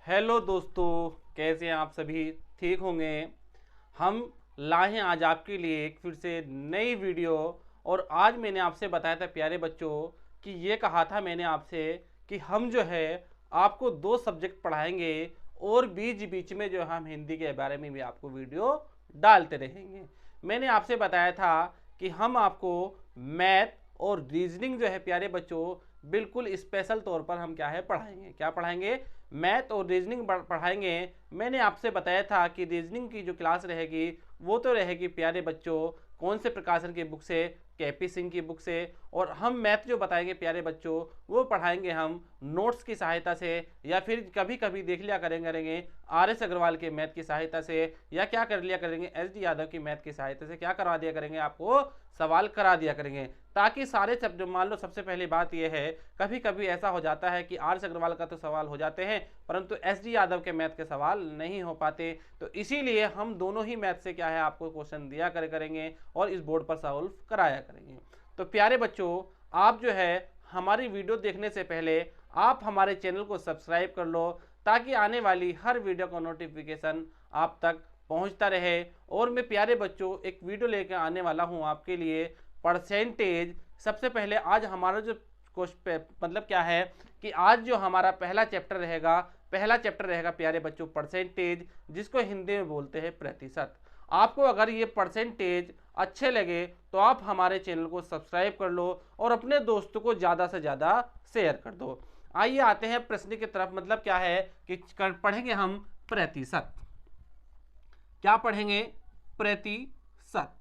Hello दोस्तों, कैसे हैं आप सभी? ठीक होंगे। हम लाए हैं आज आपके लिए एक फिर से नई वीडियो। और आज मैंने आपसे बताया था प्यारे बच्चों कि ये कहा था मैंने आपसे कि हम जो है आपको दो सब्जेक्ट पढ़ाएंगे और बीच बीच में जो हम हिंदी के बारे में भी आपको वीडियो डालते रहेंगे। मैंने आपसे बताया था कि हम आपको मैथ और रीजनिंग जो है प्यारे बच्चों बिल्कुल स्पेशल तौर पर हम क्या है पढ़ाएंगे। क्या पढ़ाएंगे? मैथ और रीजनिंग पढ़ाएंगे। मैंने आपसे बताया था कि रीजनिंग की जो क्लास रहेगी वो तो रहेगी प्यारे बच्चों कौन से प्रकाशन की बुक से, केपी सिंह की बुक से। और हम मैथ जो बताएंगे प्यारे बच्चों वो पढ़ाएंगे हम नोट्स की सहायता से, या फिर कभी कभी देख लिया करेंगे आर एस अग्रवाल के मैथ की सहायता से, या क्या कर लिया करेंगे एस डी यादव की मैथ की सहायता से। क्या करवा दिया करेंगे? आपको सवाल करा दिया करेंगे, ताकि सारे सब्जेक्ट मान लो। सबसे पहली बात यह है, कभी कभी ऐसा हो जाता है कि आर एस अग्रवाल का तो सवाल हो जाते हैं परंतु एस डी यादव के मैथ के सवाल नहीं हो पाते। तो इसीलिए हम दोनों ही मैथ से क्या है आपको क्वेश्चन दिया करेंगे और इस बोर्ड पर सॉल्व कराया करेंगे। तो प्यारे बच्चों, आप जो है हमारी वीडियो देखने से पहले आप हमारे चैनल को सब्सक्राइब कर लो, ताकि आने वाली हर वीडियो का नोटिफिकेशन आप तक पहुंचता रहे। और मैं प्यारे बच्चों एक वीडियो लेकर आने वाला हूं आपके लिए परसेंटेज। सबसे पहले आज हमारा जो मतलब क्या है कि आज जो हमारा पहला चैप्टर रहेगा प्यारे बच्चों परसेंटेज, जिसको हिंदी में बोलते हैं प्रतिशत। आपको अगर ये परसेंटेज अच्छे लगे तो आप हमारे चैनल को सब्सक्राइब कर लो और अपने दोस्तों को ज़्यादा से ज़्यादा शेयर कर दो। आइए आते हैं प्रश्न की तरफ। मतलब क्या है कि पढ़ेंगे हम प्रतिशत। क्या पढ़ेंगे? प्रतिशत।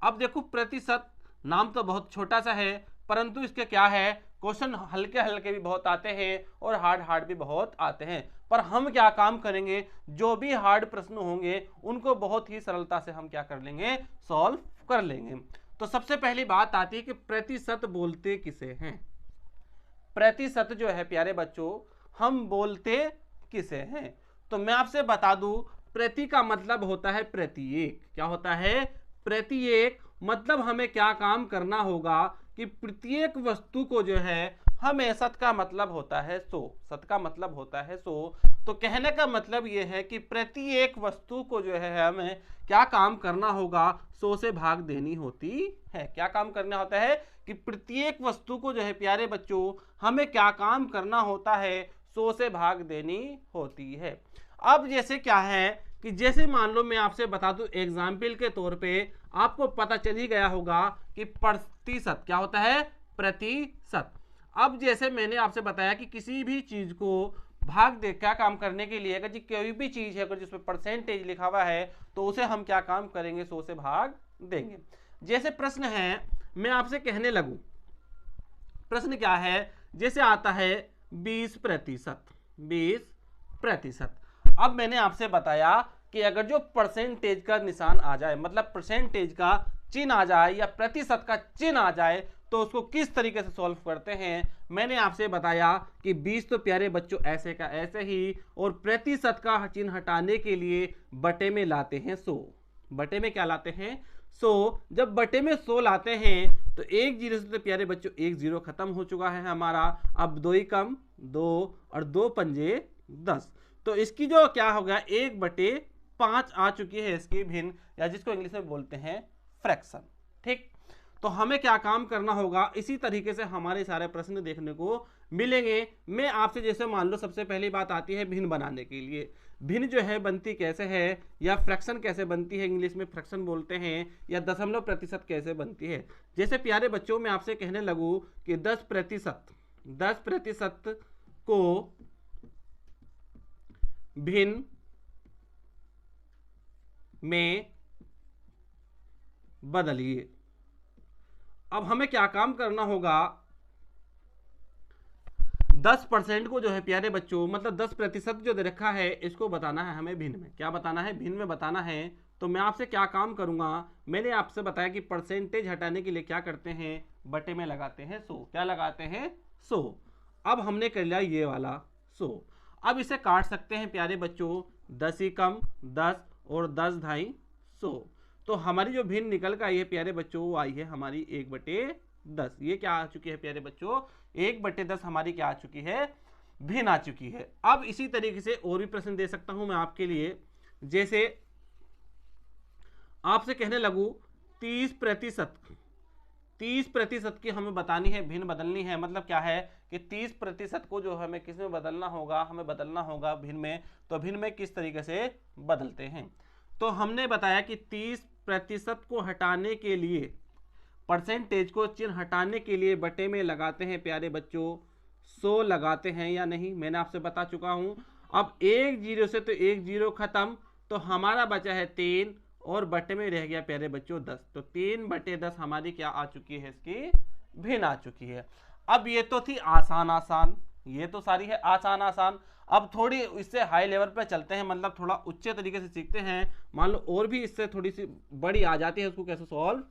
अब देखो, प्रतिशत नाम तो बहुत छोटा सा है परंतु इसके क्या है क्वेश्चन हल्के हल्के भी बहुत आते हैं और हार्ड भी बहुत आते हैं। पर हम क्या काम करेंगे, जो भी हार्ड प्रश्न होंगे उनको बहुत ही सरलता से हम क्या कर लेंगे, सॉल्व कर लेंगे। तो सबसे पहली बात आती है कि प्रतिशत बोलते किसे हैं। प्रतिशत जो है प्यारे बच्चों हम बोलते किसे हैं। तो मैं आपसे बता दूं, प्रति का मतलब होता है प्रत्येक। क्या होता है? प्रत्येक। मतलब हमें क्या काम करना होगा कि प्रत्येक वस्तु को जो है हमें, सत का मतलब होता है 100, सत का मतलब होता है 100। तो कहने का मतलब यह है कि प्रत्येक वस्तु को जो है हमें क्या काम करना होगा, 100 से भाग देनी होती है। क्या काम करना होता है कि प्रत्येक वस्तु को जो है प्यारे बच्चों हमें क्या काम करना होता है, 100 से भाग देनी होती है। अब जैसे क्या है कि जैसे मान लो मैं आपसे बता दूं एग्जाम्पल के तौर पे, आपको पता चल ही गया होगा कि प्रतिशत क्या होता है, प्रतिशत। अब जैसे मैंने आपसे बताया कि किसी भी चीज को भाग दे क्या काम करने के लिए, अगर जी कोई भी चीज है अगर जिसमें परसेंटेज लिखा हुआ है तो उसे हम क्या काम करेंगे, 100 से भाग देंगे। जैसे प्रश्न है, मैं आपसे कहने लगूं, प्रश्न क्या है, जैसे आता है 20%। 20%। अब मैंने आपसे बताया कि अगर जो परसेंटेज का निशान आ जाए, मतलब परसेंटेज का चिन्ह आ जाए या प्रतिशत का चिन्ह आ जाए, तो उसको किस तरीके से सॉल्व करते हैं। मैंने आपसे बताया कि 20 तो प्यारे बच्चों ऐसे का ऐसे ही, और प्रतिशत का चिन्ह हटाने के लिए बटे में लाते हैं 100। बटे में क्या लाते हैं, 100। जब बटे में 100 लाते हैं तो एक जीरो से तो प्यारे बच्चों एक जीरो खत्म हो चुका है हमारा। अब 2 ही कम 2 और 2 पंजे 10। तो इसकी जो क्या हो गया, 1/5 आ चुकी है इसकी भिन्न, या जिसको इंग्लिश में बोलते हैं फ्रैक्शन। ठीक, तो हमें क्या काम करना होगा, इसी तरीके से हमारे सारे प्रश्न देखने को मिलेंगे। मैं आपसे जैसे मान लो सबसे पहली बात आती है भिन्न बनाने के लिए। भिन्न जो है बनती कैसे है, या फ्रैक्शन कैसे बनती है, इंग्लिश में फ्रैक्शन बोलते हैं, या दशमलव प्रतिशत कैसे बनती है। जैसे प्यारे बच्चों मैं आपसे कहने लगूं कि 10% को भिन्न में बदलिए। अब हमें क्या काम करना होगा, 10% को जो है प्यारे बच्चों, मतलब 10% जो दे रखा है इसको बताना है हमें भिन्न में। क्या बताना है, भिन्न में बताना है। तो मैं आपसे क्या काम करूंगा, मैंने आपसे बताया कि परसेंटेज हटाने के लिए क्या करते हैं, बटे में लगाते हैं 100। क्या लगाते हैं, 100। अब हमने कर लिया ये वाला 100। अब इसे काट सकते हैं प्यारे बच्चों, 10 ही कम 10 और 10 ढाई 100। तो हमारी जो भिन्न निकल कर आई है प्यारे बच्चों वो आई है हमारी 1/10। ये क्या आ चुकी है प्यारे बच्चों, 1/10 हमारी क्या आ चुकी है, भिन्न आ चुकी है। अब इसी तरीके से और भी प्रश्न दे सकता हूं मैं आपके लिए, जैसे आपसे कहने लगूं 30% की हमें बतानी है, भिन्न बदलनी है। मतलब क्या है कि 30% को जो हमें किस में बदलना होगा, हमें बदलना होगा भिन्न में। तो भिन्न में किस तरीके से बदलते हैं, तो हमने बताया कि 30% को हटाने के लिए, परसेंटेज को चिन्ह हटाने के लिए बटे में लगाते हैं प्यारे बच्चों 100 लगाते हैं या नहीं, मैंने आपसे बता चुका हूं। अब एक जीरो से तो एक जीरो खत्म, तो हमारा बचा है 3 और बटे में रह गया प्यारे बच्चों 10। तो 3/10 हमारी क्या आ चुकी है, इसकी भिन्न आ चुकी है। अब ये तो थी आसान, ये तो सारी है आसान। अब थोड़ी इससे हाई लेवल पर चलते हैं, मतलब थोड़ा उच्च तरीके से सीखते हैं। मान लो और भी इससे थोड़ी सी बड़ी आ जाती है, उसको कैसे सॉल्व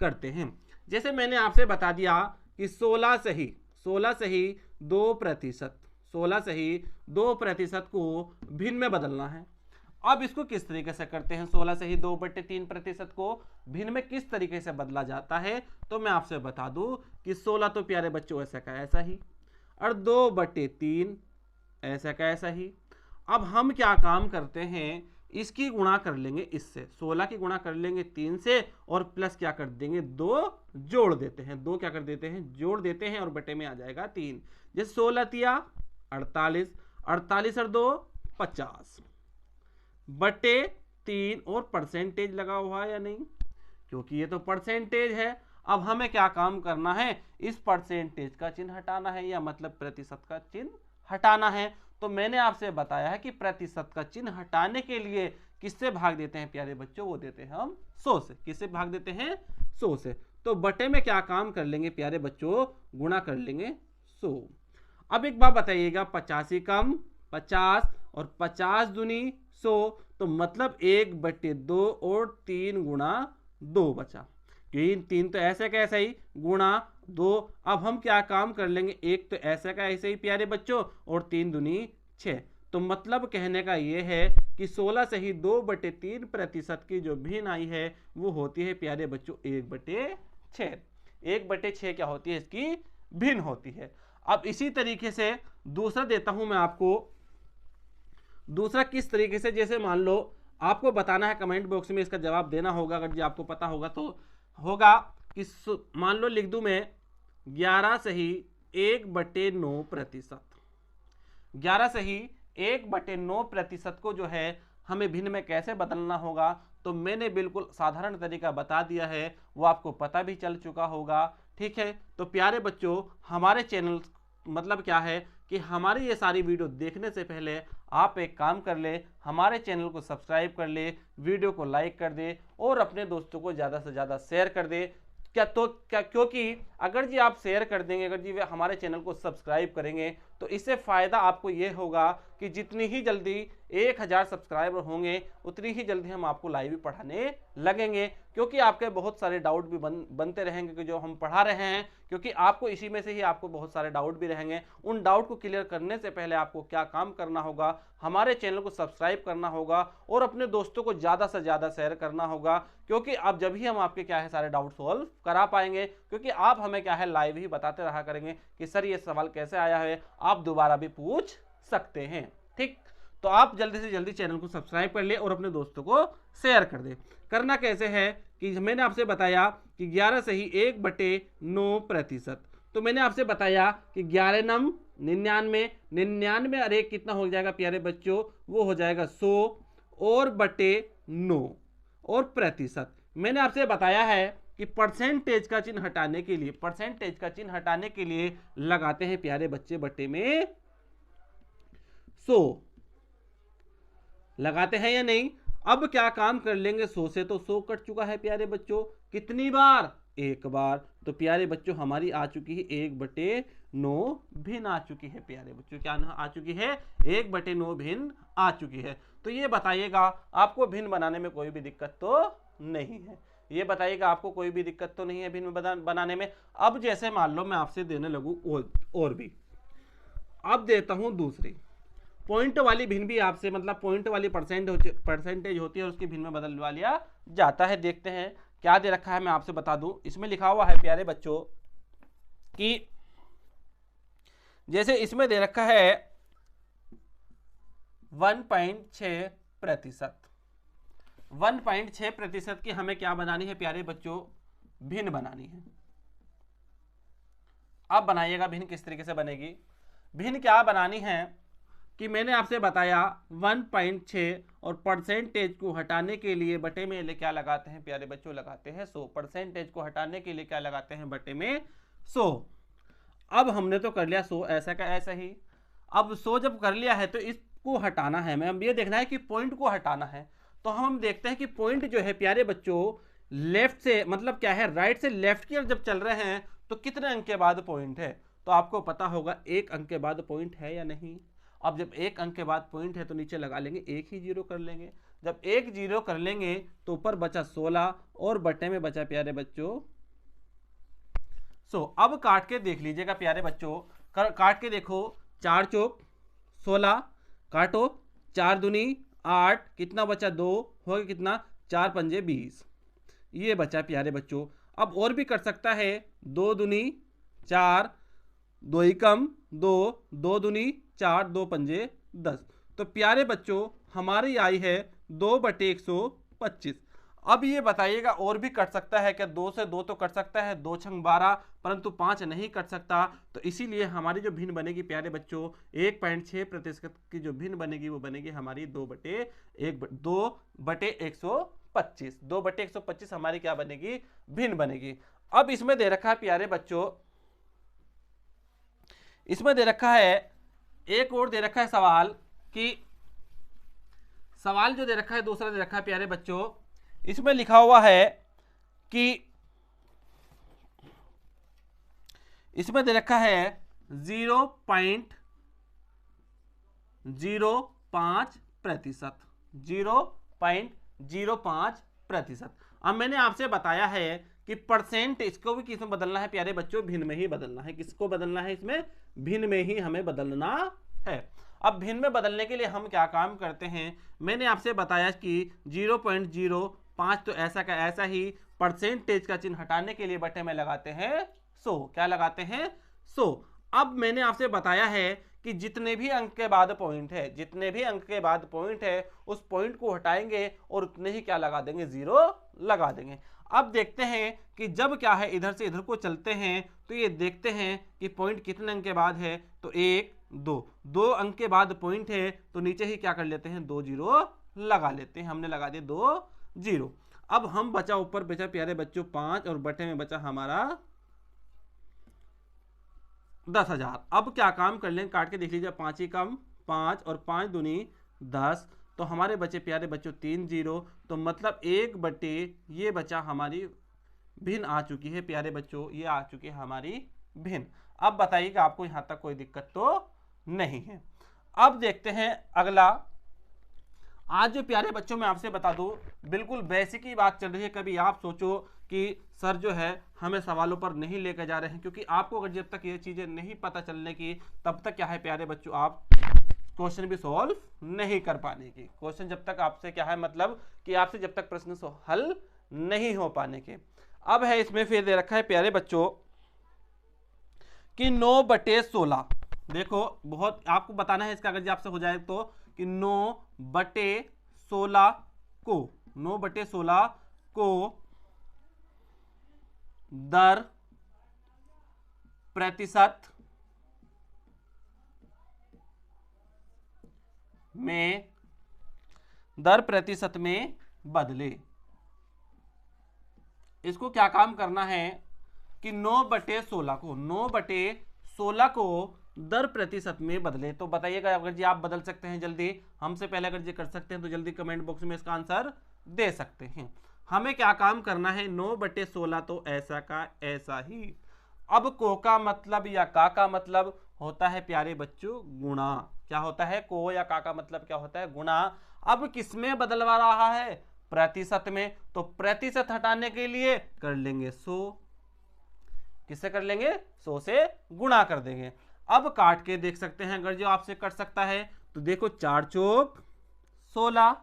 करते हैं। जैसे मैंने आपसे बता दिया कि 16 से ही 2% को भिन्न में बदलना है। अब इसको किस तरीके से करते हैं, 16 से ही 2/3% को भिन्न में किस तरीके से बदला जाता है, तो मैं आपसे बता दूं कि 16 तो प्यारे बच्चों ऐसा का ऐसा ही, और 2/3 ऐसा का ऐसा ही। अब हम क्या काम करते हैं, इसकी गुणा कर लेंगे इससे, 16 की गुणा कर लेंगे 3 से, और प्लस क्या कर देंगे 2 जोड़ देते हैं, 2 क्या कर देते हैं जोड़ देते हैं, और बटे में आ जाएगा 3। जैसे 16 तिया 48, 48 और 2 50 बटे 3, और परसेंटेज लगा हुआ है या नहीं, क्योंकि ये तो परसेंटेज है। अब हमें क्या काम करना है, इस परसेंटेज का चिन्ह हटाना है, या मतलब प्रतिशत का चिन्ह हटाना है। तो मैंने आपसे बताया है कि प्रतिशत का चिन्ह हटाने के लिए किससे भाग देते हैं प्यारे बच्चों, वो देते हैं हम 100 से। किससे भाग देते हैं 100 से। तो बटे में क्या काम कर लेंगे प्यारे बच्चों, गुणा कर लेंगे 100। अब एक बात बताइएगा, 85 कम 50 और 50 दूनी 100, तो मतलब 1/2 और 3 गुणा 2 बचा। 3 तो ऐसे का ऐसा ही गुणा 2। अब हम क्या काम कर लेंगे, एक तो ऐसे का ऐसे ही प्यारे बच्चों, और 3 दूनी 6। तो मतलब कहने का ये है कि 16 से ही 2/3% की जो भिन्न आई है वो होती है प्यारे बच्चों 1/6। 1/6 क्या होती है, इसकी भिन्न होती है। अब इसी तरीके से दूसरा देता हूं मैं आपको, दूसरा किस तरीके से, जैसे मान लो आपको बताना है, कमेंट बॉक्स में इसका जवाब देना होगा, अगर जी आपको पता होगा तो होगा कि मान लो लिख दूं मैं 11 से ही 1/9%, 11 से ही 1/9% को जो है हमें भिन्न में कैसे बदलना होगा, तो मैंने बिल्कुल साधारण तरीका बता दिया है, वो आपको पता भी चल चुका होगा। ठीक है, तो प्यारे बच्चों हमारे चैनल मतलब क्या है कि हमारी ये सारी वीडियो देखने से पहले आप एक काम कर ले, हमारे चैनल को सब्सक्राइब कर ले, वीडियो को लाइक कर दे, और अपने दोस्तों को ज़्यादा से ज़्यादा शेयर कर दे। क्योंकि अगर जी आप शेयर कर देंगे, अगर जी वे हमारे चैनल को सब्सक्राइब करेंगे, तो इससे फ़ायदा आपको ये होगा कि जितनी ही जल्दी 1000 सब्सक्राइबर होंगे उतनी ही जल्दी हम आपको लाइव भी पढ़ाने लगेंगे, क्योंकि आपके बहुत सारे डाउट भी बनते रहेंगे कि जो हम पढ़ा रहे हैं, क्योंकि आपको इसी में से ही आपको बहुत सारे डाउट भी रहेंगे। उन डाउट को क्लियर करने से पहले आपको क्या काम करना होगा, हमारे चैनल को सब्सक्राइब करना होगा और अपने दोस्तों को ज़्यादा से ज़्यादा शेयर करना होगा, क्योंकि अब जब ही हम आपके क्या है सारे डाउट सॉल्व करा पाएंगे, क्योंकि आप हमें क्या है लाइव ही बताते रहा करेंगे कि सर ये सवाल कैसे आया है, आप दोबारा भी पूछ सकते हैं। ठीक, तो आप जल्दी से जल्दी चैनल को सब्सक्राइब कर ले और अपने दोस्तों को शेयर कर दे। करना कैसे है कि मैंने आपसे बताया कि 11 से ही 1/9%, तो मैंने आपसे बताया कि 11 नम 99, अरे कितना हो जाएगा प्यारे बच्चों, वो हो जाएगा 100 और बटे 9 और प्रतिशत। मैंने आपसे बताया है कि परसेंटेज का चिन्ह हटाने के लिए, परसेंटेज का चिन्ह हटाने के लिए लगाते हैं प्यारे बच्चे बटे में 100, लगाते हैं या नहीं। अब क्या काम कर लेंगे, 100 से तो 100 कट चुका है प्यारे बच्चों, कितनी बार, एक बार। तो प्यारे बच्चों हमारी आ चुकी है 1/9 भिन्न आ चुकी है प्यारे बच्चों, क्या आ चुकी है 1/9 भिन्न आ चुकी है। तो ये बताइएगा आपको भिन्न बनाने में कोई भी दिक्कत तो नहीं है, ये बताइएगा आपको कोई भी दिक्कत तो नहीं है भिन्न बनाने में। अब जैसे मान लो मैं आपसे देने लगूं और भी, अब देता हूं दूसरी पॉइंट वाली भिन्न भी आपसे, मतलब पॉइंट वाली परसेंटेज होती है, उसकी भिन्न में बदलवा लिया जाता है। देखते हैं क्या दे रखा है, मैं आपसे बता दूं। इसमें लिखा हुआ है प्यारे बच्चों कि जैसे इसमें दे रखा है 1.6%। 1.6% की हमें क्या बनानी है प्यारे बच्चों, भिन्न बनानी है। अब बनाइएगा भिन्न किस तरीके से बनेगी। भिन्न क्या बनानी है कि मैंने आपसे बताया 1.6 और परसेंटेज को हटाने के लिए बटे में क्या लगाते हैं प्यारे बच्चों, लगाते हैं 100। परसेंटेज को हटाने के लिए क्या लगाते हैं, बटे में 100। अब हमने तो कर लिया 100 ऐसा का ऐसा ही। अब 100 जब कर लिया है तो इसको हटाना है, हमें ये देखना है कि पॉइंट को हटाना है। तो हम देखते हैं कि पॉइंट जो है प्यारे बच्चों लेफ्ट से, मतलब क्या है, राइट से लेफ्ट की ओर जब चल रहे हैं तो कितने अंक के बाद पॉइंट है। तो आपको पता होगा 1 अंक के बाद पॉइंट है या नहीं। अब जब 1 अंक के बाद पॉइंट है तो नीचे लगा लेंगे, एक ही जीरो कर लेंगे। जब एक जीरो कर लेंगे तो ऊपर बचा 16 और बटे में बचा प्यारे बच्चों 100। अब काट के देख लीजिएगा प्यारे बच्चों, काट के देखो, 4 चौक 16, काटो, 4 दूनी 8, कितना बचा 2, हो गया कितना, 4 पंजे 20, ये बचा प्यारे बच्चों। अब और भी कर सकता है, 2 दूनी 4, 2 ही कम 2, 2 दूनी 4, 2 पंजे 10। तो प्यारे बच्चों हमारी आई है 2/125। अब ये बताइएगा और भी कट सकता है क्या, 2 से 2 तो कट सकता है, 2 छंग 12, परंतु 5 नहीं कट सकता। तो इसीलिए हमारी जो भिन्न बनेगी प्यारे बच्चों 1.6% की जो भिन्न बनेगी वो बनेगी हमारी 2/125। 2/125 हमारी क्या बनेगी, भिन्न बनेगी। अब इसमें दे रखा है प्यारे बच्चों, इसमें दे रखा है एक और दे रखा है सवाल, कि सवाल जो दे रखा है दूसरा दे रखा है प्यारे बच्चों, इसमें लिखा हुआ है कि इसमें दे रखा है 0.05%। 0.05%। अब मैंने आपसे बताया है कि परसेंट इसको भी किसमें बदलना है प्यारे बच्चों, भिन्न में ही बदलना है। किसको बदलना है, इसमें भिन्न में ही हमें बदलना है। अब भिन्न में बदलने के लिए हम क्या काम करते हैं, मैंने आपसे बताया कि 0.05 तो ऐसा का ऐसा ही, परसेंटेज का चिन्ह हटाने के लिए बटे में लगाते हैं 100। क्या लगाते हैं, 100। अब मैंने आपसे बताया है कि जितने भी अंक के बाद पॉइंट है, जितने भी अंक के बाद पॉइंट है उस पॉइंट को हटाएंगे और उतने ही क्या लगा देंगे, 0 लगा देंगे। अब देखते हैं कि जब क्या है इधर से इधर को चलते हैं तो ये देखते हैं कि पॉइंट कितने अंक के बाद है, तो 1 2 अंक के बाद पॉइंट है तो नीचे ही क्या कर लेते हैं, 2 0 लगा लेते हैं। हमने लगा दिए 2 0। अब हम बचा, ऊपर बचा प्यारे बच्चों 5 और बटे में बचा हमारा 10,000। अब क्या काम कर लें, काट के देख लीजिए, 5 ही कम 5 और 5 दूनी 10, तो हमारे बचे प्यारे बच्चों 3 0। तो मतलब 1 बटे ये बचा हमारी भिन्न आ चुकी है प्यारे बच्चों, ये आ चुकी है हमारी भिन्न। अब बताइएगा आपको यहां तक कोई दिक्कत तो नहीं है। अब देखते हैं अगला। आज जो प्यारे बच्चों मैं आपसे बता दूं, बिल्कुल बेसिक ही बात चल रही है। कभी आप सोचो कि सर जो है हमें सवालों पर नहीं लेकर जा रहे हैं, क्योंकि आपको अगर जब तक ये चीजें नहीं पता चलने की तब तक क्या है प्यारे बच्चों आप क्वेश्चन भी सॉल्व नहीं कर पाने की। क्वेश्चन जब तक आपसे क्या है, मतलब कि आपसे जब तक प्रश्न हल नहीं हो पाने के। अब है इसमें फिर दे रखा है प्यारे बच्चों कि 9/16। देखो बहुत आपको बताना है इसका, अगर आपसे हो जाए तो, कि 9/16 को 9/16 को दर प्रतिशत में बदले। इसको क्या काम करना है कि 9/16 को दर प्रतिशत में बदले। तो बताइएगा अगर जी आप बदल सकते हैं जल्दी, हमसे पहले अगर जी कर सकते हैं तो जल्दी कमेंट बॉक्स में इसका आंसर दे सकते हैं। हमें क्या काम करना है, 9/16 तो ऐसा का ऐसा ही। अब को का मतलब या का मतलब होता है प्यारे बच्चों गुणा। क्या होता है, को या का मतलब क्या होता है, गुणा। अब किसमें बदलवा रहा है, प्रतिशत में। तो प्रतिशत हटाने के लिए कर लेंगे 100। किससे कर लेंगे, 100 से गुणा कर देंगे। अब काट के देख सकते हैं अगर जो आपसे कट सकता है तो देखो, 4 चौक 16,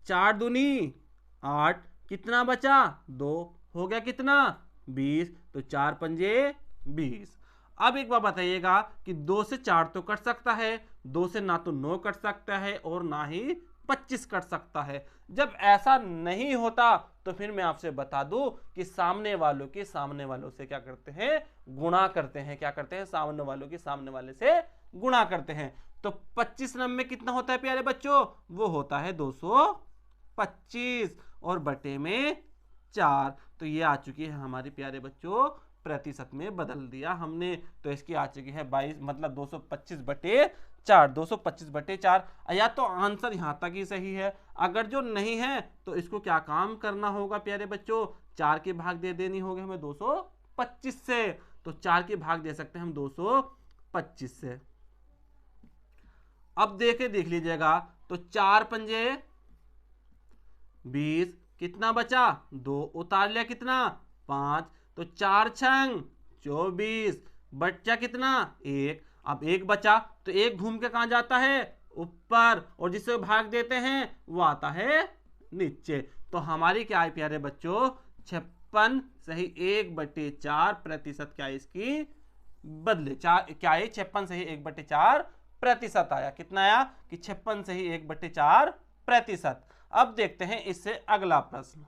4 दूनी 8, कितना बचा 2, हो गया कितना 20, तो 4 पंजे 20। अब एक बार बताइएगा कि 2 से 4 तो कट सकता है, 2 से ना तो 9 कट सकता है और ना ही 25 कट सकता है। जब ऐसा नहीं होता तो फिर मैं आपसे बता दूं कि सामने वालों से क्या करते हैं, गुणा करते हैं। क्या करते हैं, सामने वालों के सामने वाले से गुणा करते हैं। तो 25 में कितना होता है प्यारे बच्चों, वो होता है 225 और बटे में 4। तो ये आ चुकी है हमारी प्यारे बच्चों, प्रतिशत में बदल दिया हमने। तो इसकी आ चुकी है 22, मतलब 225/4, 225/4। या तो आंसर यहां तक ही सही है। अगर जो नहीं है तो इसको क्या काम करना होगा प्यारे बच्चों, 4 के भाग दे देनी होगी हमें 225 से। तो 4 के भाग दे सकते हैं हम 225 से। अब देख लीजिएगा, तो 4 पंजे 20, कितना बचा, 2 उतार लिया, कितना 5, तो 4 छंग 24, बचा कितना 1। अब 1 बचा तो 1 घूम के कहां जाता है, ऊपर, और जिसे भाग देते हैं वो आता है नीचे। तो हमारी क्या है प्यारे बच्चों, 56 सही 1/4 प्रतिशत क्या है इसकी बदले। क्या है 56 सही 1/4 प्रतिशत आया। कितना आया कि 56 सही 1/4 प्रतिशत। अब देखते हैं इससे अगला प्रश्न,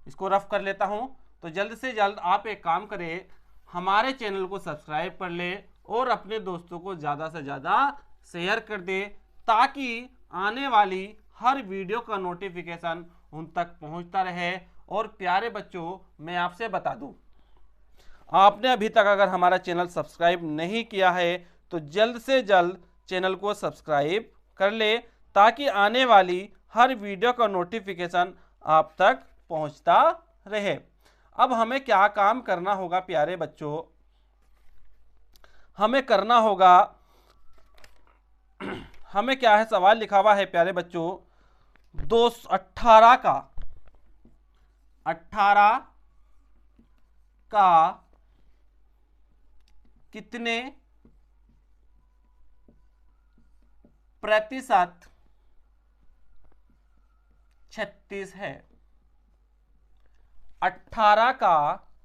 इसको रफ कर लेता हूं। तो जल्द से जल्द आप एक काम करें, हमारे चैनल को सब्सक्राइब कर ले और अपने दोस्तों को ज़्यादा से ज़्यादा शेयर कर दे, ताकि आने वाली हर वीडियो का नोटिफिकेशन उन तक पहुंचता रहे। और प्यारे बच्चों, मैं आपसे बता दूं, आपने अभी तक अगर हमारा चैनल सब्सक्राइब नहीं किया है तो जल्द से जल्द चैनल को सब्सक्राइब कर ले, ताकि आने वाली हर वीडियो का नोटिफिकेशन आप तक पहुंचता रहे। अब हमें क्या काम करना होगा प्यारे बच्चों, हमें करना होगा, हमें क्या है, सवाल लिखा हुआ है प्यारे बच्चों, 18 का कितने प्रतिशत 36 है। 18 का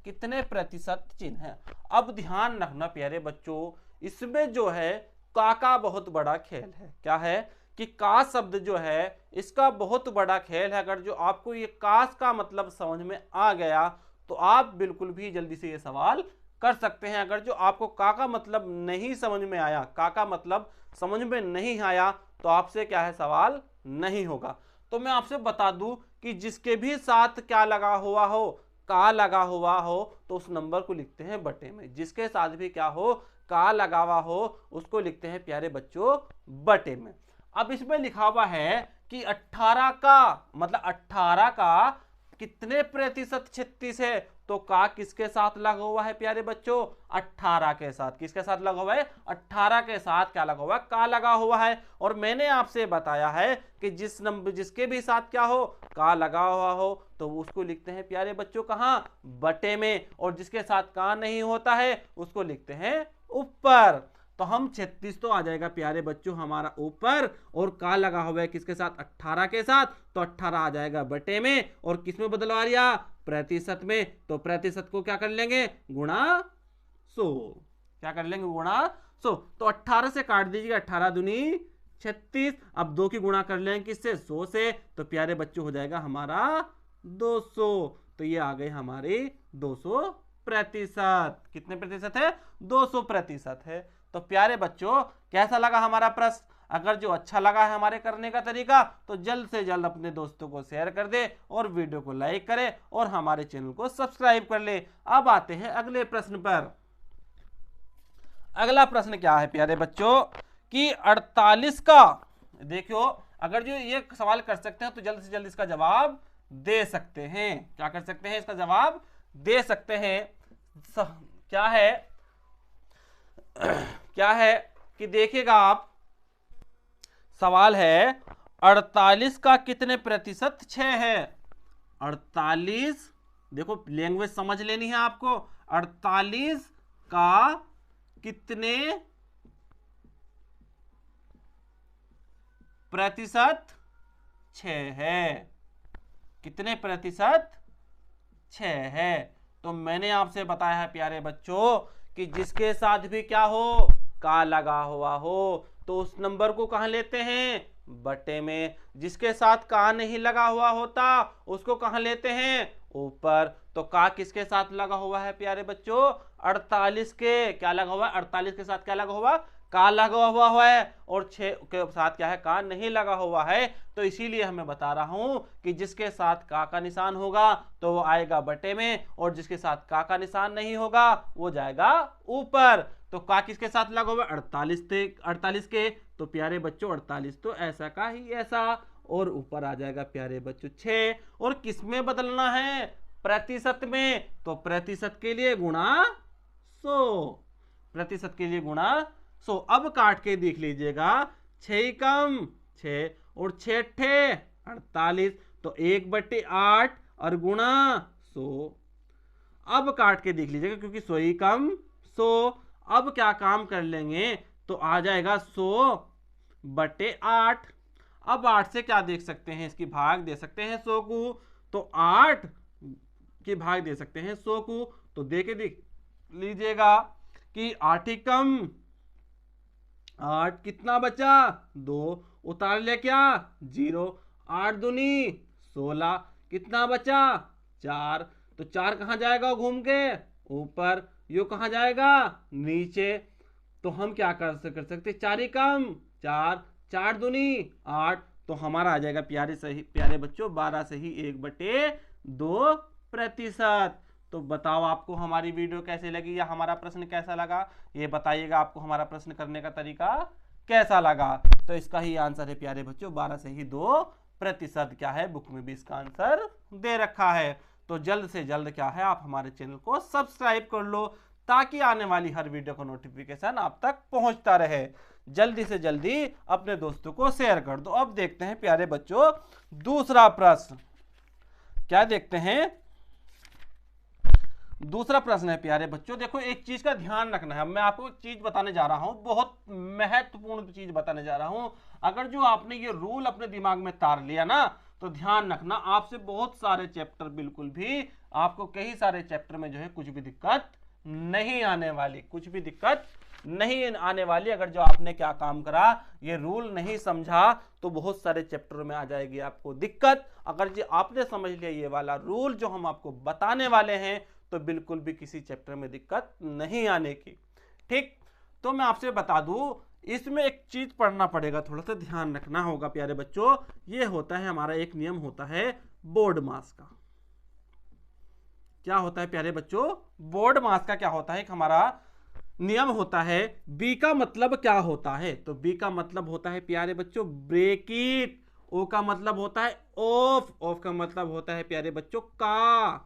कितने प्रतिशत चिन्ह है। अब ध्यान रखना प्यारे बच्चों, इसमें जो है का बहुत बड़ा खेल है। क्या है कि का शब्द जो है इसका बहुत बड़ा खेल है। अगर जो आपको ये कास का मतलब समझ में आ गया तो आप बिल्कुल भी जल्दी से ये सवाल कर सकते हैं। अगर जो आपको का मतलब नहीं समझ में आया, का मतलब समझ में नहीं आया, तो आपसे क्या है सवाल नहीं होगा। तो मैं आपसे बता दूं कि जिसके भी साथ क्या लगा हुआ हो, का लगा हुआ हो, तो उस नंबर को लिखते हैं बटे में। जिसके साथ भी क्या हो, का लगा हुआ हो, उसको लिखते हैं प्यारे बच्चों बटे में। अब इसमें लिखा हुआ है कि 18 का मतलब 18 का कितने प्रतिशत 36 है। तो का किसके साथ लगा हुआ है प्यारे बच्चों, 18 के साथ। किसके साथ लगा हुआ है, 18 के साथ क्या लगा हुआ है, का लगा हुआ है। और मैंने आपसे बताया है कि जिस नंबर जिसके भी साथ क्या हो, का लगा हुआ हो, तो उसको लिखते हैं प्यारे बच्चों कहां, बटे में। और जिसके साथ का नहीं होता है उसको लिखते हैं ऊपर। तो हम 36 तो आ जाएगा प्यारे बच्चों हमारा ऊपर, और का लगा हुआ है किसके साथ, 18 के साथ, तो 18 आ जाएगा बटे में। और किस में बदलवा लिया, प्रतिशत में। तो प्रतिशत को क्या कर लेंगे, गुणा 100। क्या कर लेंगे, गुणा 100। तो 18 से काट दीजिएगा, 18 दूनी 36। अब 2 की गुणा कर लेंगे किससे, 100 से। तो प्यारे बच्चों हो जाएगा हमारा 200। तो ये आ गए हमारे 200 प्रतिशत। कितने प्रतिशत है, 200 प्रतिशत है। तो प्यारे बच्चों, कैसा लगा हमारा प्रश्न। अगर जो अच्छा लगा है हमारे करने का तरीका, तो जल्द से जल्द अपने दोस्तों को शेयर कर दे और वीडियो को लाइक करे और हमारे चैनल को सब्सक्राइब कर ले। अब आते हैं अगले प्रश्न पर। अगला प्रश्न क्या है प्यारे बच्चों कि 48 का, देखियो अगर जो ये सवाल कर सकते हैं तो जल्द से जल्द इसका जवाब दे सकते हैं। क्या कर सकते हैं, इसका जवाब दे सकते हैं। क्या है कि देखिएगा आप, सवाल है 48 का कितने प्रतिशत 6 है। 48, देखो लैंग्वेज समझ लेनी है आपको। 48 का कितने प्रतिशत 6 है। कितने प्रतिशत 6 है। तो मैंने आपसे बताया है प्यारे बच्चों कि जिसके साथ भी क्या हो, का लगा हुआ हो, तो उस नंबर को कहां लेते हैं, बटे में। जिसके साथ का नहीं लगा हुआ होता उसको कहां लेते हैं, ऊपर। तो का किसके साथ लगा हुआ है प्यारे बच्चों, 48 के। क्या लगा हुआ है, 48 के साथ क्या लगा हुआ, का लगा हुआ है, और 6 के साथ क्या है, का नहीं लगा हुआ है। तो इसीलिए हमें बता रहा हूं कि जिसके साथ का निशान होगा तो वो आएगा बटे में, और जिसके साथ का निशान नहीं होगा वो जाएगा ऊपर। तो का किसके साथ लगा हुआ, 48 के। तो प्यारे बच्चों 48 तो ऐसा का ही ऐसा, और ऊपर आ जाएगा प्यारे बच्चों 6। और किस में बदलना है, प्रतिशत में। तो प्रतिशत के लिए गुणा 100, प्रतिशत के लिए गुणा 100। अब काट के देख लीजिएगा, 6 कम 6 और 6 अट्ठे 48, तो 1/8 और गुणा 100। अब काट के देख लीजिएगा, क्योंकि 100 ही कम 100। अब क्या काम कर लेंगे, तो आ जाएगा 100/8। अब 8 से क्या देख सकते हैं, इसकी भाग दे सकते हैं 100 को। तो 8 की भाग दे सकते हैं 100 को। तो दे के देख लीजिएगा कि 8 ही कम 8, कितना बचा 2, उतार ले क्या 0, 8 दूनी 16, कितना बचा 4। तो 4 कहां जाएगा घूम के ऊपर, यो कहां जाएगा नीचे। तो हम क्या कर सकते, 4 ही कम 4, 4 दूनी 8। तो हमारा आ जाएगा प्यारे बच्चों 12 से ही 1/2%। तो बताओ आपको हमारी वीडियो कैसे लगी, या हमारा प्रश्न कैसा लगा, ये बताइएगा आपको हमारा प्रश्न करने का तरीका कैसा लगा। तो इसका ही आंसर है प्यारे बच्चों 12 से ही 2%। क्या है, बुक में भी इसका आंसर दे रखा है। तो जल्द से जल्द क्या है, आप हमारे चैनल को सब्सक्राइब कर लो, ताकि आने वाली हर वीडियो का नोटिफिकेशन आप तक पहुंचता रहे। जल्दी से जल्दी अपने दोस्तों को शेयर कर दो। अब देखते हैं प्यारे बच्चों दूसरा प्रश्न, क्या देखते हैं, दूसरा प्रश्न है प्यारे बच्चों। देखो एक चीज का ध्यान रखना है, मैं आपको एक चीज बताने जा रहा हूं, बहुत महत्वपूर्ण चीज बताने जा रहा हूं। अगर जो आपने ये रूल अपने दिमाग में तार लिया ना, तो ध्यान रखना, आपसे बहुत सारे चैप्टर, बिल्कुल भी आपको कई सारे चैप्टर में जो है कुछ भी दिक्कत नहीं आने वाली, कुछ भी दिक्कत नहीं आने वाली। अगर जो आपने क्या काम करा, ये रूल नहीं समझा, तो बहुत सारे चैप्टरों में आ जाएगी आपको दिक्कत। अगर जो आपने समझ लिया ये वाला रूल जो हम आपको बताने वाले हैं, तो बिल्कुल भी किसी चैप्टर में दिक्कत नहीं आने की। ठीक, तो मैं आपसे बता दूं, इसमें एक चीज पढ़ना पड़ेगा, थोड़ा सा ध्यान रखना होगा प्यारे बच्चों। ये होता है हमारा एक नियम होता है बोर्ड मास का। क्या होता है प्यारे बच्चों, बोर्ड मास का क्या होता है, एक हमारा नियम होता है। बी का मतलब क्या होता है, तो बी का मतलब होता है प्यारे बच्चों ब्रेकिट। ओ का मतलब होता है ऑफ, ऑफ का मतलब होता है प्यारे बच्चों का।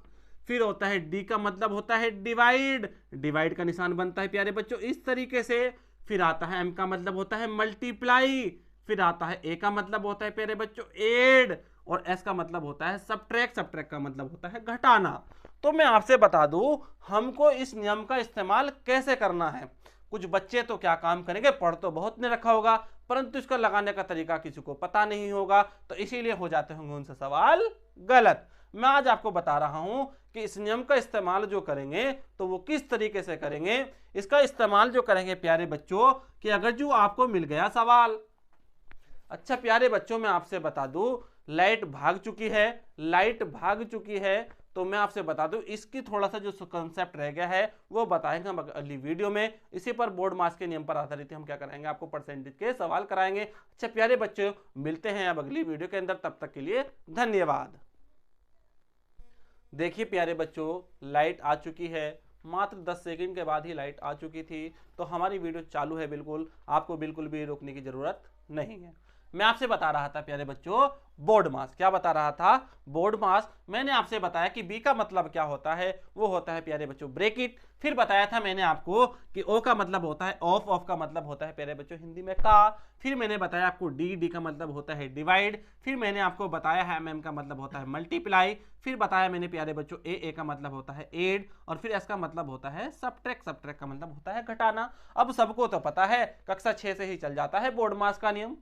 फिर होता है डी का मतलब होता है डिवाइड, डिवाइड का निशान बनता है प्यारे बच्चों इस तरीके से। फिर आता है एम का मतलब होता है मल्टीप्लाई। फिर आता है ए का मतलब होता है प्यारे बच्चों एड, और एस का मतलब होता है सबट्रैक्ट, सबट्रैक्ट का मतलब होता है घटाना। तो मैं आपसे बता दूं, हमको इस नियम का इस्तेमाल कैसे करना है। कुछ बच्चे तो क्या काम करेंगे, पढ़ तो बहुत ने रखा होगा, परंतु इसका लगाने का तरीका किसी को पता नहीं होगा, तो इसीलिए हो जाते होंगे उनसे सवाल गलत। मैं आज आपको बता रहा हूं कि इस नियम का इस्तेमाल जो करेंगे तो वो किस तरीके से करेंगे। इसका इस्तेमाल जो करेंगे प्यारे बच्चों, कि अगर जो आपको मिल गया सवाल, अच्छा प्यारे बच्चों मैं आपसे बता दूं, लाइट भाग चुकी है, लाइट भाग चुकी है। तो मैं आपसे बता दूं, इसकी थोड़ा सा जो कंसेप्ट रह गया है वो बताएंगे हम अगली वीडियो में। इसी पर बोर्ड मास के नियम पर आधारित हम क्या कराएंगे, आपको परसेंटेज के सवाल कराएंगे। अच्छा प्यारे बच्चों, मिलते हैं अब अगली वीडियो के अंदर, तब तक के लिए धन्यवाद। देखिए प्यारे बच्चों, लाइट आ चुकी है, मात्र 10 सेकंड के बाद ही लाइट आ चुकी थी। तो हमारी वीडियो चालू है, बिल्कुल आपको बिल्कुल भी रोकने की जरूरत नहीं है। मैं आपसे बता रहा था प्यारे बच्चों बोर्ड मास, क्या बता रहा था, बोर्ड मास। मैंने आपसे बताया कि बी का मतलब क्या होता है, वो होता है प्यारे बच्चों ब्रेकिट। फिर बताया था मैंने आपको कि ओ का मतलब होता है ऑफ, ऑफ का मतलब होता है प्यारे बच्चों हिंदी में का। फिर मैंने बताया आपको डी, डी का मतलब होता है डिवाइड। फिर मैंने आपको बताया है एम का मतलब होता है मल्टीप्लाई। फिर बताया मैंने प्यारे बच्चों ए का मतलब होता है एड, और फिर एस का मतलब होता है सबट्रैक्ट, सबट्रैक्ट का मतलब होता है घटाना। अब सबको तो पता है, कक्षा 6 से ही चल जाता है बोर्ड मास का नियम।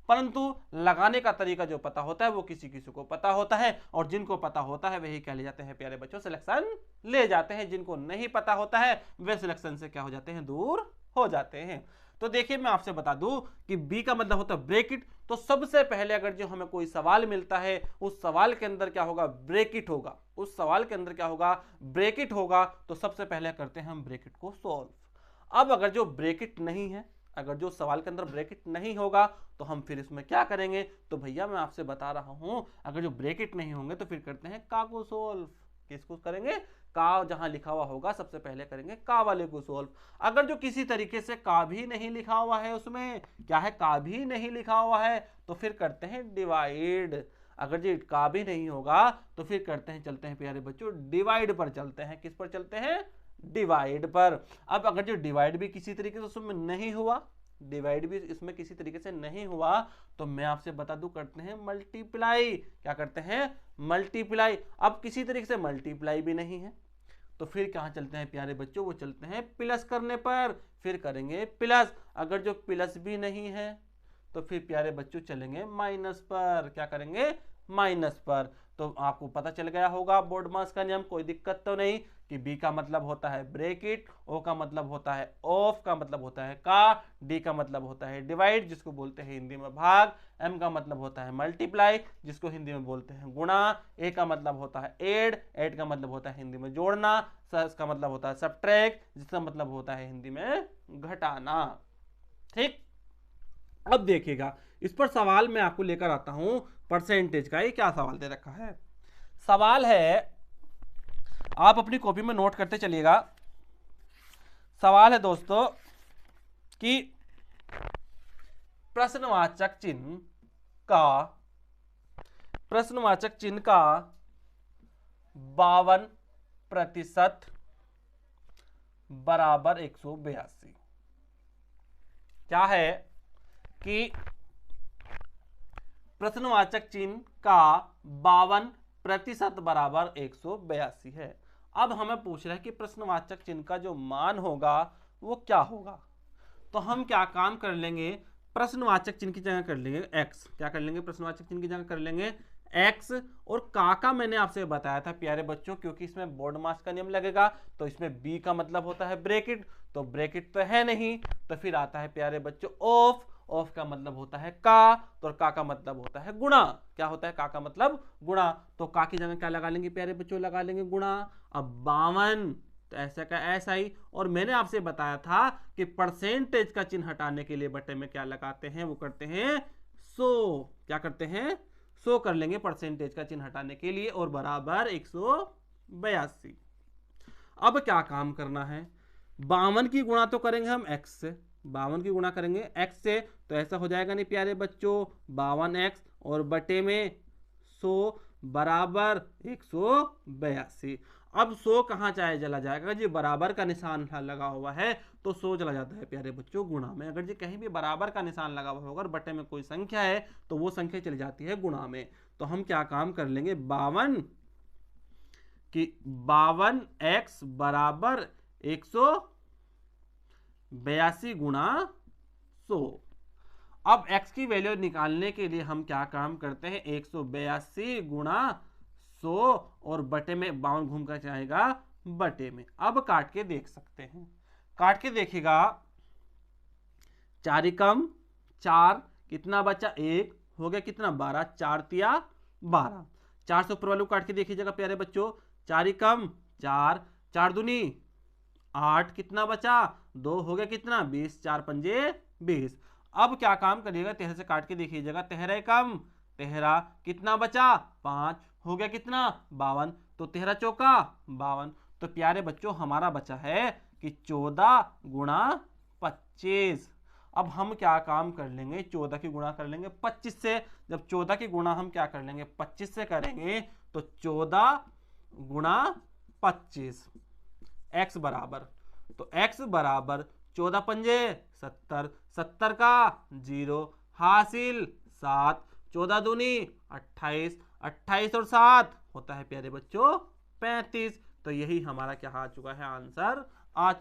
परंतु लगाने का तरीका जो पता होता है वो किसी किसी को पता होता है, और जिनको पता होता है वही क्या ले जाते हैं प्यारे बच्चों, सिलेक्शन ले जाते हैं। जिनको नहीं पता होता है वे सिलेक्शन से क्या हो जाते हैं, दूर हो जाते हैं। तो देखिए मैं आपसे बता दूं कि बी का मतलब होता है ब्रेकिट। तो सबसे पहले अगर जो हमें कोई सवाल मिलता है उस सवाल के अंदर क्या होगा, ब्रेकिट होगा। उस सवाल के अंदर क्या होगा, ब्रेकिट होगा। तो सबसे पहले करते हैं हम ब्रेकिट को सॉल्व। अब अगर जो ब्रेकिट नहीं है, अगर जो सवाल के अंदर ब्रेकेट नहीं होगा तो हम फिर इसमें क्या करेंगे, तो भैया मैं आपसे बता रहा हूं अगर जो ब्रेकेट नहीं होंगे तो फिर करते हैं का को सोल्व। किसको करेंगे, का जहां लिखा हुआ होगा सबसे पहले करेंगे का वाले को सोल्व। अगर जो किसी तरीके से का भी नहीं लिखा हुआ है, उसमें क्या है, का भी नहीं लिखा हुआ है, तो फिर करते हैं डिवाइड। अगर जो का भी नहीं होगा तो फिर करते हैं, चलते हैं प्यारे बच्चों डिवाइड पर चलते हैं। किस पर चलते हैं, डिवाइड पर। अब अगर जो डिवाइड भी किसी तरीके से उसमें नहीं हुआ, डिवाइड भी इसमें किसी तरीके से नहीं हुआ, तो मैं आपसे बता दूं करते हैं मल्टीप्लाई। क्या करते हैं, मल्टीप्लाई। अब किसी तरीके से मल्टीप्लाई भी नहीं है तो फिर कहां चलते हैं प्यारे बच्चों, वो चलते हैं प्लस करने पर। फिर करेंगे प्लस। अगर जो प्लस भी नहीं है तो फिर प्यारे बच्चों चलेंगे माइनस पर। क्या करेंगे, माइनस पर। तो आपको पता चल गया होगा बोर्ड मास का नियम, कोई दिक्कत तो नहीं, कि बी का मतलब होता है ब्रेकेट, ओ का मतलब होता है ऑफ, का मतलब होता है का, डी का मतलब होता है डिवाइड जिसको बोलते हैं हिंदी में भाग, एम का मतलब होता है मल्टीप्लाई जिसको हिंदी में बोलते हैं गुणा, ए का मतलब होता है ऐड का मतलब होता है हिंदी में जोड़ना, इसका मतलब होता है सब्ट्रैक्ट जिसका मतलब होता है हिंदी में घटाना। ठीक, अब देखिएगा इस पर सवाल मैं आपको लेकर आता हूं परसेंटेज का। ये क्या सवाल दे रखा है, सवाल है, आप अपनी कॉपी में नोट करते चलिएगा। सवाल है दोस्तों कि प्रश्नवाचक चिन्ह का 52% बराबर 182। क्या है कि प्रश्नवाचक चिन्ह का 52% बराबर 182 है। अब हमें पूछ रहा है कि प्रश्नवाचक चिन्ह का जो मान होगा वो क्या होगा। तो हम क्या काम कर लेंगे, प्रश्नवाचक चिन्ह की जगह कर लेंगे x। क्या कर लेंगे, प्रश्नवाचक चिन्ह की जगह कर लेंगे x। और का मैंने आपसे बताया था प्यारे बच्चों, क्योंकि इसमें बोर्ड मास का नियम लगेगा, तो इसमें b का मतलब होता है ब्रेकेट, तो ब्रेकेट तो है नहीं, तो फिर आता है प्यारे बच्चों ऑफ। ऑफ का मतलब होता है का, तो का मतलब होता है गुणा। क्या होता है, का मतलब गुणा। तो का की जगह क्या लगा लेंगे प्यारे बच्चों, लगा लेंगे गुणा। अब 52 तो ऐसा का ऐसा ही। और मैंने आपसे बताया था कि परसेंटेज का चिन्ह हटाने के लिए बटे में क्या लगाते हैं, वो करते हैं 100। क्या करते हैं, 100 कर लेंगे परसेंटेज का चिन्ह हटाने के लिए, और बराबर 182। अब क्या काम करना है, 52 की गुणा तो करेंगे हम x से, 52 की गुणा करेंगे x से, तो ऐसा हो जाएगा नहीं प्यारे बच्चों 52x और बटे में 100 बराबर 182। अब 100 कहाँ चाहे चला जाएगा जी, बराबर का निशान लगा हुआ है तो 100 चला जाता है प्यारे बच्चों गुणा में। अगर जी कहीं भी बराबर का निशान लगा हुआ होगा और बटे में कोई संख्या है तो वो संख्या चली जाती है गुणा में। तो हम क्या काम कर लेंगे, 52 कि 52x बराबर 182 गुणा 100। अब x की वैल्यू निकालने के लिए हम क्या काम करते हैं, 182 गुणा 100 और बटे में 52 घूम कर जाएगा बटे में। अब काट के देख सकते हैं, काट के देखिएगा 4 कम 4 कितना बचा, 1 हो गया कितना 12, 4 तिया 12। 4 से ऊपर वालों काट के देखिएगा प्यारे बच्चों, 4 कम 4, 4 दूनी 8 कितना बचा 2 हो गया कितना 20, 4 पंजे 20। अब क्या काम करिएगा, 13 से काट के देखिएगा, 13 कम 13 कितना बचा 5 हो गया कितना 52, तो 13 चौका 52। तो प्यारे बच्चों हमारा बचा है कि 14 गुणा 25। अब हम क्या काम कर लेंगे, 14 की गुणा कर लेंगे 25 से। जब 14 की गुणा हम क्या कर लेंगे 25 से करेंगे तो 14 गुणा 25 x बराबर, तो x बराबर 14 पंजे 70, 70 का 0 हासिल 7, 14 दूनी 28, 28 और 7 होता है प्यारे बच्चों 35। तो यही हमारा क्या आ चुका है, आंसर आ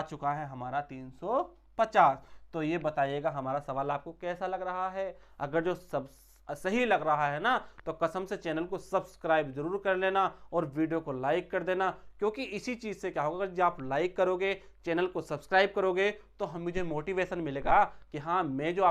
चुका है हमारा 350। तो ये बताइएगा हमारा सवाल आपको कैसा लग रहा है। अगर जो सब सही लग रहा है ना तो कसम से चैनल को सब्सक्राइब जरूर कर लेना और वीडियो को लाइक कर देना, क्योंकि इसी चीज से क्या होगा, जब आप लाइक करोगे, चैनल को सब्सक्राइब करोगे, तो हम मुझे मोटिवेशन मिलेगा कि हाँ मैं जो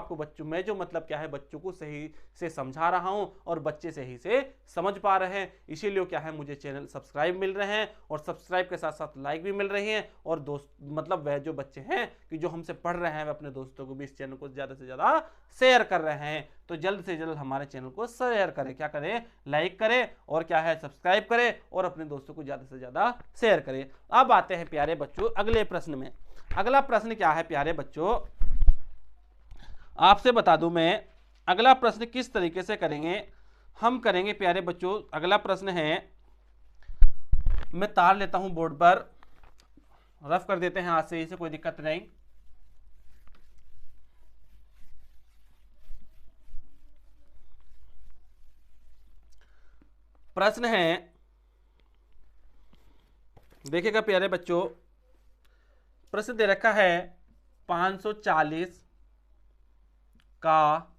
मतलब क्या है, बच्चों को सही से समझा रहा हूं और बच्चे सही से समझ पा रहे हैं। इसीलिए क्या है, मुझे चैनल सब्सक्राइब मिल रहे हैं और सब्सक्राइब के साथ साथ लाइक भी मिल रही हैं। और दोस्त मतलब वह जो बच्चे हैं कि जो हमसे पढ़ रहे हैं, वे अपने दोस्तों को भी इस चैनल को ज्यादा से ज्यादा शेयर कर रहे हैं। तो जल्द से जल्द हमारे चैनल को शेयर करें, क्या करें, लाइक करें और क्या है, सब्सक्राइब करें और अपने दोस्तों को ज्यादा से ज्यादा शेयर करें। अब आते हैं प्यारे बच्चों अगले प्रश्न में। अगला प्रश्न क्या है प्यारे बच्चों, आपसे बता दूं मैं अगला प्रश्न किस तरीके से करेंगे। हम करेंगे प्यारे बच्चों, अगला प्रश्न है, मैं तार लेता हूं बोर्ड पर, रफ कर देते हैं हाथ से, इसे कोई दिक्कत नहीं। प्रश्न है, देखिएगा प्यारे बच्चों, प्रश्न दे रखा है 540 का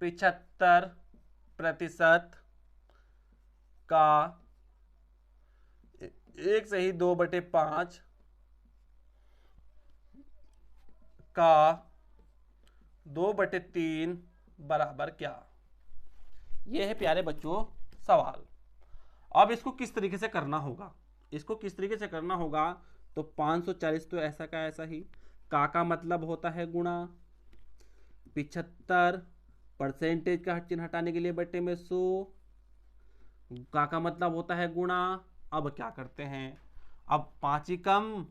75% का 1/2/5 का 2/3 बराबर क्या। यह है प्यारे बच्चों सवाल। अब इसको किस तरीके से करना होगा, तो 540 तो ऐसा का ऐसा ही, का मतलब होता है गुणा, 75 परसेंटेज का चिन्ह हटाने के लिए बट्टे में 100, का मतलब होता है गुणा। अब क्या करते हैं, अब 5 ही कम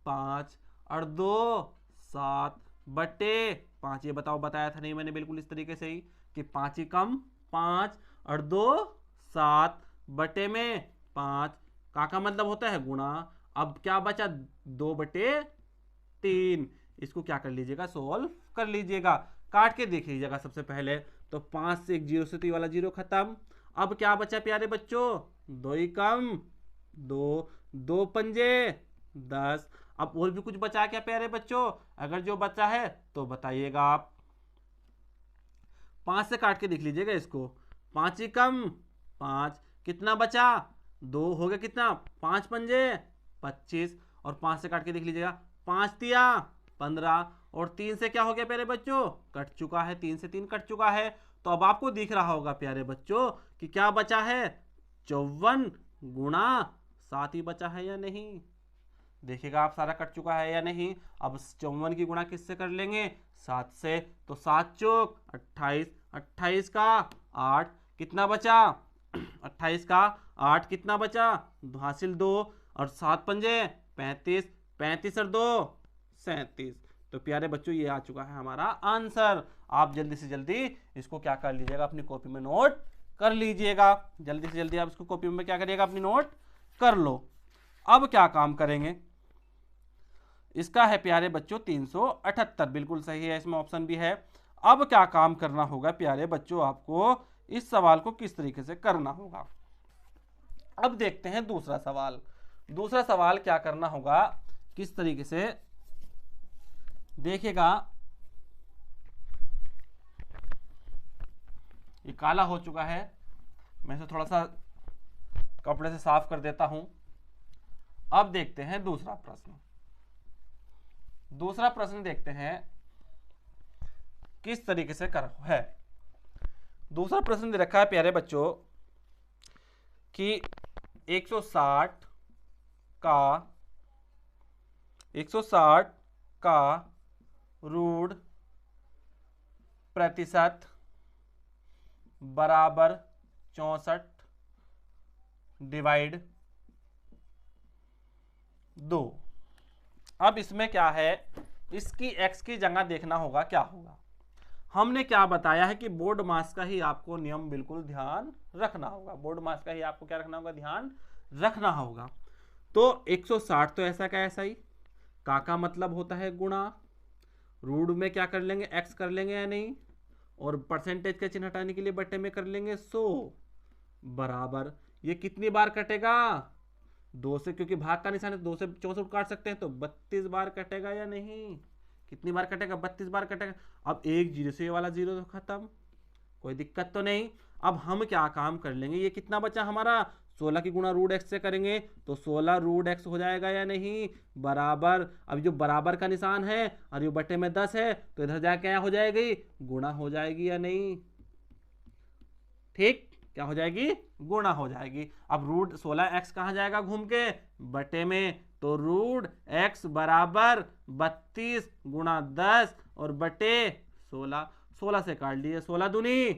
5 और 2 7 बट्टे 5, ये बताया था नहीं मैंने बिल्कुल इस तरीके से ही कि 5 ही कम 5 और 2 7 बटे में 5, का मतलब होता है गुणा। अब क्या बचा, 2/3, इसको क्या कर लीजिएगा, सोल्व कर लीजिएगा, काट के देख लीजिएगा सबसे पहले। तो 5 से एक जीरो से तो ये वाला जीरो खत्म। अब क्या बचा प्यारे बच्चों, 2 ही कम 2, 2 पंजे 10। अब और भी कुछ बचा क्या प्यारे बच्चों, अगर जो बचा है तो बताइएगा आप। 5 से काट के देख लीजिएगा इसको, 5 ही कम 5, कितना बचा, 2 हो गया, कितना 5 पंजे 25, और 5 से काट के देख लीजिएगा, 5 तिया 15, और 3 से क्या हो गया प्यारे बच्चों, कट चुका है, 3 से 3 कट चुका है। तो अब आपको दिख रहा होगा प्यारे बच्चों कि क्या बचा है, 54 गुणा 7 ही बचा है या नहीं। देखिएगा आप, सारा कट चुका है या नहीं। अब 54 की गुणा किससे कर लेंगे, 7 से, तो 7 चौक 28, 28 का 8, कितना बचा 28 का 8, कितना बचा हासिल 2, और 7 पंजे 35, 35 और 2 37। तो प्यारे बच्चों ये आ चुका है हमारा आंसर। आप जल्दी से जल्दी इसको क्या कर लीजिएगा, अपनी कॉपी में नोट कर लीजिएगा। जल्दी से जल्दी आप इसको कॉपी में क्या करिएगा, अपनी नोट कर लो। अब क्या काम करेंगे, इसका है प्यारे बच्चों 378, बिल्कुल सही है, इसमें ऑप्शन भी है। अब क्या काम करना होगा प्यारे बच्चों, आपको इस सवाल को किस तरीके से करना होगा। अब देखते हैं दूसरा सवाल। दूसरा सवाल क्या करना होगा, किस तरीके से, देखिएगा ये काला हो चुका है, मैं इसे थोड़ा सा कपड़े से साफ कर देता हूं। अब देखते हैं दूसरा प्रश्न। दूसरा प्रश्न देखते हैं किस तरीके से कर है। दूसरा प्रश्न दे रखा है प्यारे बच्चों कि 160 का रूट प्रतिशत बराबर 64 डिवाइड 2। अब इसमें क्या है, इसकी x की जगह देखना होगा क्या होगा। हमने क्या बताया है कि बोर्ड मास का ही आपको नियम बिल्कुल ध्यान रखना होगा, बोर्ड मास का ही आपको क्या रखना होगा, ध्यान रखना होगा। तो 160 तो ऐसा का ऐसा ही, का मतलब होता है गुणा, रूट में क्या कर लेंगे, x कर लेंगे या नहीं, और परसेंटेज का चिन्ह हटाने के लिए बट्टे में कर लेंगे 100 बराबर, ये कितनी बार कटेगा, 2 से, क्योंकि भाग का निशान है, 2 से 64 काट सकते हैं, तो 32 बार कटेगा या नहीं। कितनी बार कटेगा, 32 बार कटेगा। अब एक जीरो से ये वाला जीरो तो खत्म, कोई दिक्कत तो नहीं। अब हम क्या काम कर लेंगे, ये कितना बचा हमारा, 16 की गुणा रूट एक्स से करेंगे तो 16 रूट एक्स हो जाएगा या नहीं, बराबर। अब जो बराबर का निशान है और ये बटे में 10 है तो इधर जाके क्या हो जाएगी, गुणा हो जाएगी या नहीं, ठीक, क्या हो जाएगी, गुणा हो जाएगी। अब रूट 16 एक्स कहाँ जाएगा घूम के, बटे में, तो रूट एक्स बराबर 32 गुणा 10 और बटे 16, 16 से काट लीजिए, 16 दूनी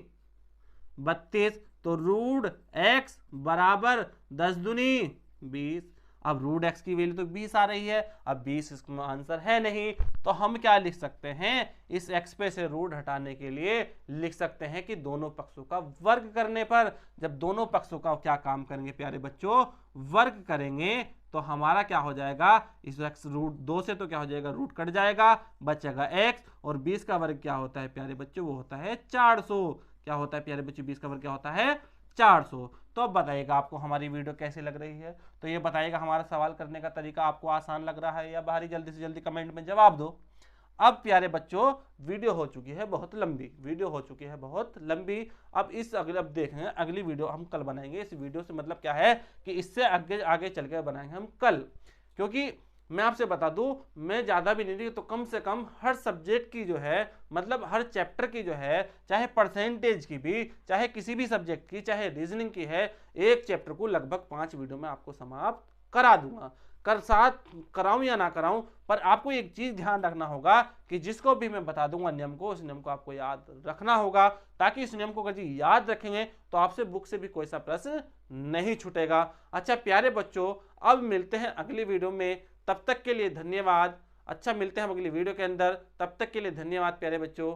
32, तो रूट एक्स बराबर 10 दूनी 20। अब रूट एक्स की वैल्यू तो 20 आ रही है, अब 20 इसका आंसर है नहीं, तो हम क्या लिख सकते हैं, इस एक्स पे से रूट हटाने के लिए लिख सकते हैं कि दोनों पक्षों का वर्ग करने पर, जब दोनों पक्षों का क्या काम करेंगे प्यारे बच्चों, वर्ग करेंगे, तो हमारा क्या हो जाएगा, इस एक्स रूट 2 से तो क्या हो जाएगा, रूट कट जाएगा, बचेगा एक्स, और 20 का वर्ग क्या होता है प्यारे बच्चों, वो होता है 400। क्या होता है प्यारे बच्चों, 20 का वर्ग क्या होता है, 400। तो अब बताइएगा आपको हमारी वीडियो कैसी लग रही है, तो ये बताइएगा हमारा सवाल करने का तरीका आपको आसान लग रहा है या बाहरी, जल्दी से जल्दी कमेंट में जवाब दो। अब प्यारे बच्चों वीडियो हो चुकी है बहुत लंबी, वीडियो हो चुकी है बहुत लंबी। अब इस अगले, अब देखेंगे अगली वीडियो हम कल बनाएंगे। इस वीडियो से मतलब क्या है कि इससे आगे आगे चल के बनाएंगे हम कल, क्योंकि मैं आपसे बता दूं, मैं ज़्यादा भी नहीं तो कम से कम हर सब्जेक्ट की जो है, मतलब हर चैप्टर की जो है, चाहे परसेंटेज की भी, चाहे किसी भी सब्जेक्ट की, चाहे रीजनिंग की है, एक चैप्टर को लगभग 5 वीडियो में आपको समाप्त करा दूंगा। कर साथ कराऊं या ना कराऊं, पर आपको एक चीज ध्यान रखना होगा कि जिसको भी मैं बता दूंगा नियम को, उस नियम को आपको याद रखना होगा, ताकि इस नियम को अगर याद रखेंगे तो आपसे बुक से भी कोई सा प्रश्न नहीं छूटेगा। अच्छा प्यारे बच्चों, अब मिलते हैं अगली वीडियो में, तब तक के लिए धन्यवाद। अच्छा मिलते हैं हम अगली वीडियो के अंदर, तब तक के लिए धन्यवाद प्यारे बच्चों।